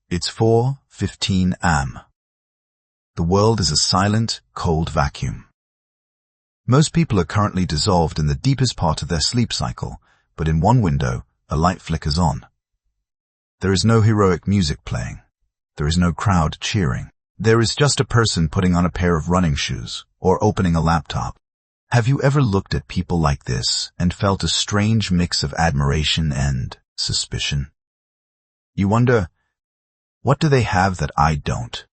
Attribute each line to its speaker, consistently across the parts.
Speaker 1: It's 4:15 am. The world is a silent, cold vacuum. Most people are currently dissolved in the deepest part of their sleep cycle, but in one window, a light flickers on. There is no heroic music playing. There is no crowd cheering. There is just a person putting on a pair of running shoes or opening a laptop. Have you ever looked at people like this and felt a strange mix of admiration and suspicion? You wonder, what do they have that I don't?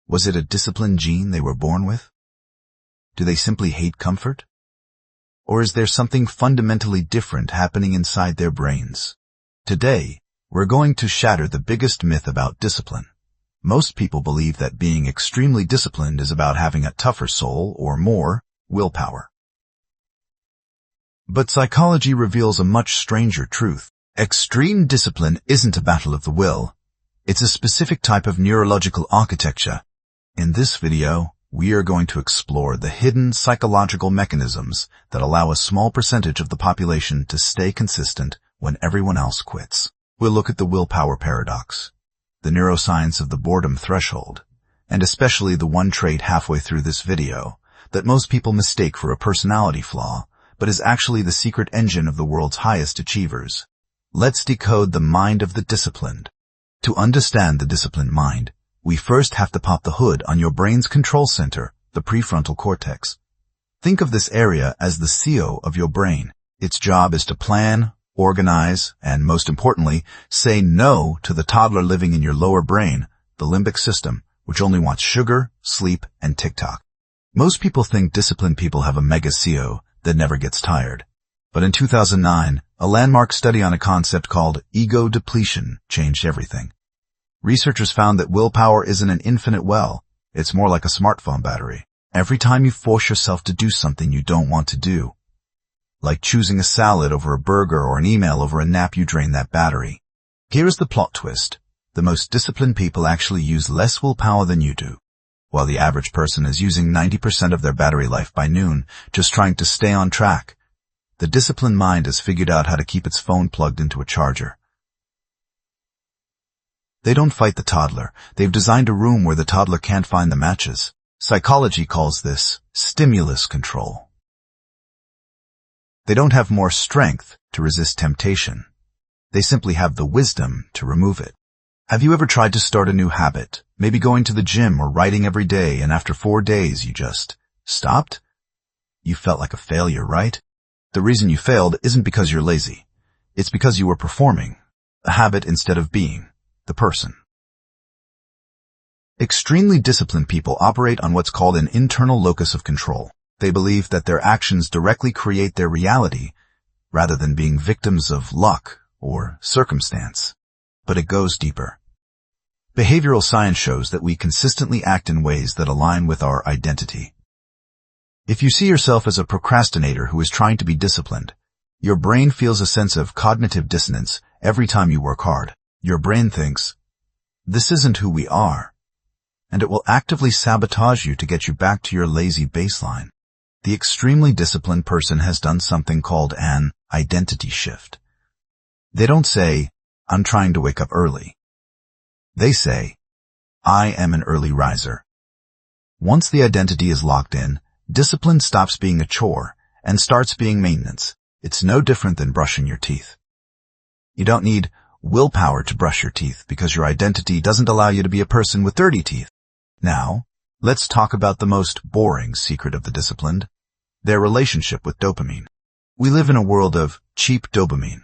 Speaker 1: Was it a discipline gene they were born with? Do they simply hate comfort? Or is there something fundamentally different happening inside their brains? Today, we're going to shatter the biggest myth about discipline. Most people believe that being extremely disciplined is about having a tougher soul or more willpower. But psychology reveals a much stranger truth. Extreme discipline isn't a battle of the will. It's a specific type of neurological architecture. In this video, we are going to explore the hidden psychological mechanisms that allow a small percentage of the population to stay consistent when everyone else quits. We'll look at the willpower paradox, the neuroscience of the boredom threshold, and especially the one trait halfway through this video that most people mistake for a personality flaw, but is actually the secret engine of the world's highest achievers. Let's decode the mind of the disciplined. To understand the disciplined mind, we first have to pop the hood on your brain's control center, the prefrontal cortex. Think of this area as the CEO of your brain. Its job is to plan, organize, and most importantly, say no to the toddler living in your lower brain, the limbic system, which only wants sugar, sleep, and TikTok. Most people think disciplined people have a mega CEO that never gets tired. But in 2009, a landmark study on a concept called ego depletion changed everything. Researchers found that willpower isn't an infinite well. It's more like a smartphone battery. Every time you force yourself to do something you don't want to do, like choosing a salad over a burger or an email over a nap, you drain that battery. Here's the plot twist. The most disciplined people actually use less willpower than you do, while the average person is using 90% of their battery life by noon, just trying to stay on track. The disciplined mind has figured out how to keep its phone plugged into a charger. They don't fight the toddler. They've designed a room where the toddler can't find the matches. Psychology calls this stimulus control. They don't have more strength to resist temptation. They simply have the wisdom to remove it. Have you ever tried to start a new habit, maybe going to the gym or writing every day, and after 4 days you just stopped? You felt like a failure, right? The reason you failed isn't because you're lazy. It's because you were performing a habit instead of being the person. Extremely disciplined people operate on what's called an internal locus of control. They believe that their actions directly create their reality, rather than being victims of luck or circumstance. But it goes deeper. Behavioral science shows that we consistently act in ways that align with our identity. If you see yourself as a procrastinator who is trying to be disciplined, your brain feels a sense of cognitive dissonance every time you work hard. Your brain thinks, this isn't who we are, and it will actively sabotage you to get you back to your lazy baseline. The extremely disciplined person has done something called an identity shift. They don't say, I'm trying to wake up early. They say, I am an early riser. Once the identity is locked in, discipline stops being a chore and starts being maintenance. It's no different than brushing your teeth. You don't need willpower to brush your teeth because your identity doesn't allow you to be a person with dirty teeth. Now, let's talk about the most boring secret of the disciplined, their relationship with dopamine. We live in a world of cheap dopamine.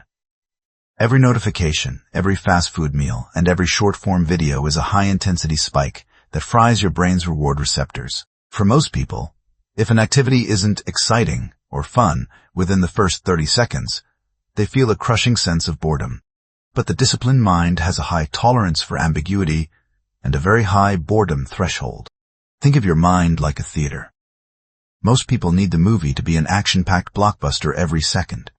Speaker 1: Every notification, every fast food meal, and every short-form video is a high-intensity spike that fries your brain's reward receptors. For most people, if an activity isn't exciting or fun within the first 30 seconds, they feel a crushing sense of boredom. But the disciplined mind has a high tolerance for ambiguity and a very high boredom threshold. Think of your mind like a theater. Most people need the movie to be an action-packed blockbuster every second.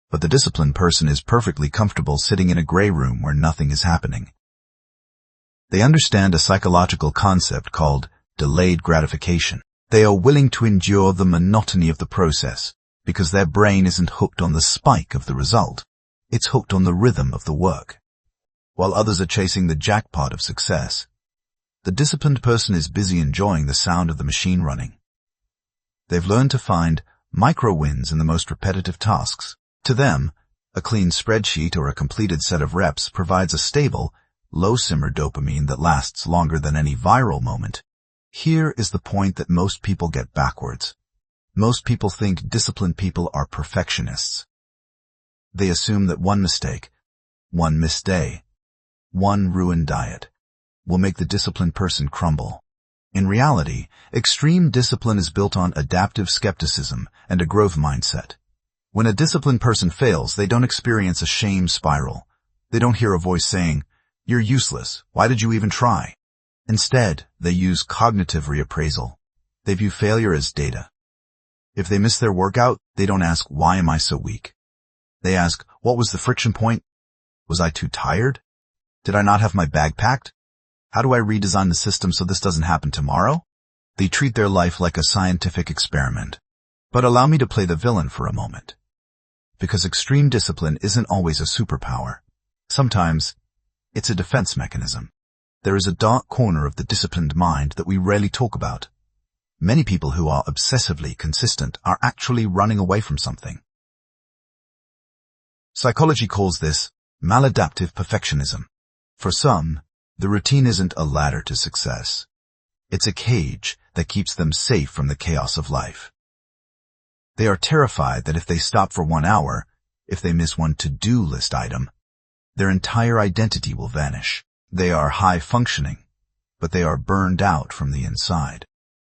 Speaker 1: But the disciplined person is perfectly comfortable sitting in a gray room where nothing is happening. They understand a psychological concept called delayed gratification. They are willing to endure the monotony of the process because their brain isn't hooked on the spike of the result. It's hooked on the rhythm of the work. while others are chasing the jackpot of success. The disciplined person is busy enjoying the sound of the machine running. They've learned to find micro-wins in the most repetitive tasks. To them, a clean spreadsheet or a completed set of reps provides a stable, low-simmer dopamine that lasts longer than any viral moment. Here is the point that most people get backwards. Most people think disciplined people are perfectionists. They assume that one mistake, one missed day, one ruined diet will make the disciplined person crumble. In reality, extreme discipline is built on adaptive skepticism and a growth mindset. When a disciplined person fails, they don't experience a shame spiral. They don't hear a voice saying, "You're useless. Why did you even try?" Instead, they use cognitive reappraisal. They view failure as data. If they miss their workout, they don't ask, "Why am I so weak?" They ask, "What was the friction point? Was I too tired? Did I not have my bag packed? How do I redesign the system so this doesn't happen tomorrow?" They treat their life like a scientific experiment. But allow me to play the villain for a moment. Because extreme discipline isn't always a superpower. Sometimes, it's a defense mechanism. There is a dark corner of the disciplined mind that we rarely talk about. Many people who are obsessively consistent are actually running away from something. Psychology calls this maladaptive perfectionism. For some, the routine isn't a ladder to success. It's a cage that keeps them safe from the chaos of life. They are terrified that if they stop for 1 hour, if they miss one to-do list item, their entire identity will vanish. They are high-functioning, but they are burned out from the inside.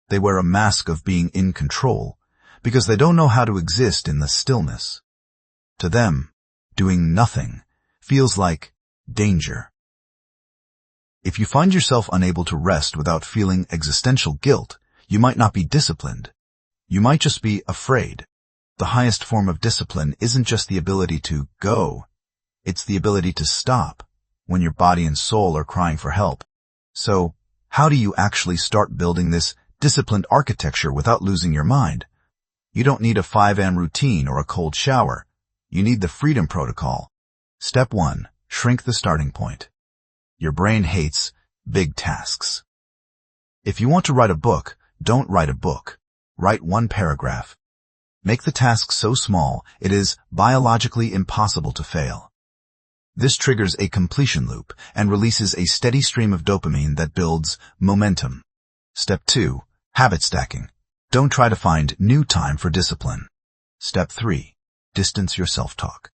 Speaker 1: They wear a mask of being in control because they don't know how to exist in the stillness. To them, doing nothing feels like danger. If you find yourself unable to rest without feeling existential guilt, you might not be disciplined. You might just be afraid. The highest form of discipline isn't just the ability to go. It's the ability to stop when your body and soul are crying for help. So, how do you actually start building this disciplined architecture without losing your mind? You don't need a 5 a.m. routine or a cold shower. You need the Freedom Protocol. Step 1. Shrink the starting point. Your brain hates big tasks. If you want to write a book, don't write a book. Write 1 paragraph. Make the task so small it is biologically impossible to fail. This triggers a completion loop and releases a steady stream of dopamine that builds momentum. Step 2. Habit stacking. Don't try to find new time for discipline. Step 3. Distance your self-talk.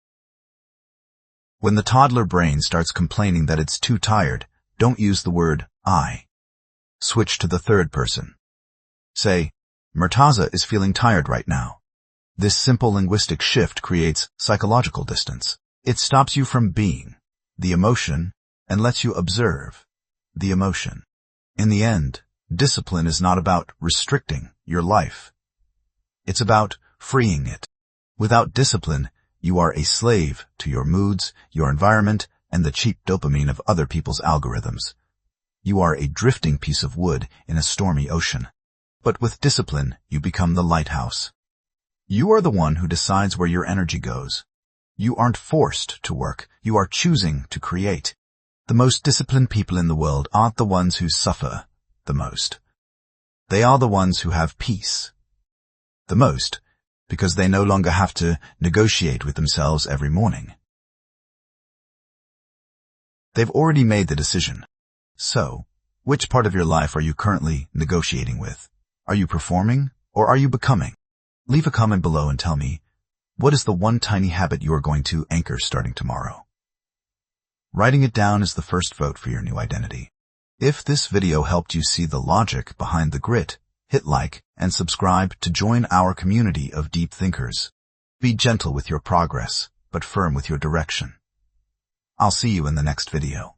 Speaker 1: When the toddler brain starts complaining that it's too tired, don't use the word I. Switch to the third person. Say, Murtaza is feeling tired right now. This simple linguistic shift creates psychological distance. It stops you from being the emotion and lets you observe the emotion. In the end, discipline is not about restricting your life. It's about freeing it. Without discipline, you are a slave to your moods, your environment, and the cheap dopamine of other people's algorithms. You are a drifting piece of wood in a stormy ocean. But with discipline, you become the lighthouse. You are the one who decides where your energy goes. You aren't forced to work. You are choosing to create. The most disciplined people in the world aren't the ones who suffer the most. They are the ones who have peace the most, because they no longer have to negotiate with themselves every morning. They've already made the decision. So, which part of your life are you currently negotiating with? Are you performing, or are you becoming? Leave a comment below and tell me, what is the one tiny habit you are going to anchor starting tomorrow? Writing it down is the first vote for your new identity. If this video helped you see the logic behind the grit, hit like and subscribe to join our community of deep thinkers. Be gentle with your progress, but firm with your direction. I'll see you in the next video.